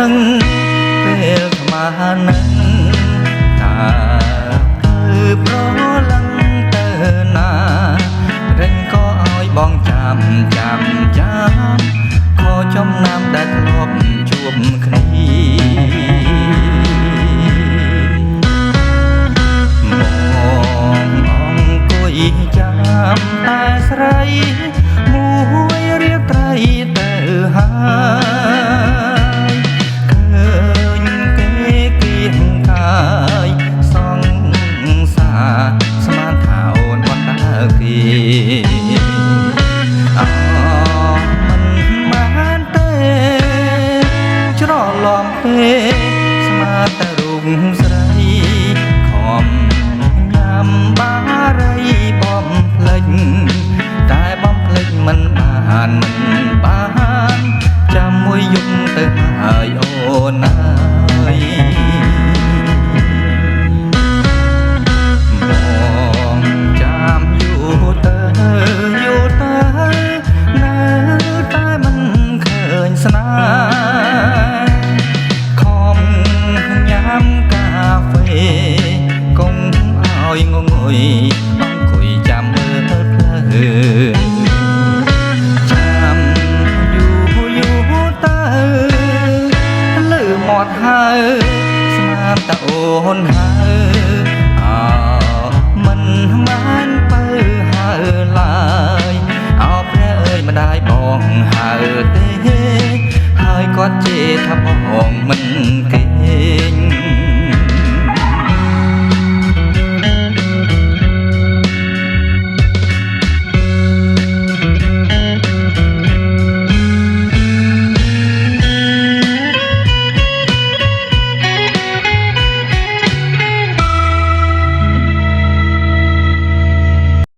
ដឹងពេលស្មាននឹងថាគឺប្រលឹងទៅណារិញក៏ឲ្យបងចាំខោចំណាំដែលធ្លាប់ជួបគ្នាអង្គុយចាំតែស្រីមួយរៀបត្រីទៅហើយឃើញគេគៀងកាយសង្សារស្មានថាអូនបន្តើគេលំពេស្មាតរូបស្រីខំញ៉ាំបារីបំភ្លេចតែបំភ្លេចមិនបានចាំមួយយប់ទៅហើយអូនអើយបងចាំយូរទៅនៅតែមិនឃើញស្នេហ៍កាហ្វេកុំឲ្យងងុយអង្គុយចាំមើលផ្លូវចាំយូរទៅលើមាត់ហើយស្មានតអូនហើយមិនបានបើហើឡើយអោព្រះអើយម្ដាយបងហើទេហើយគាត់ជេរថាបងមិនគេ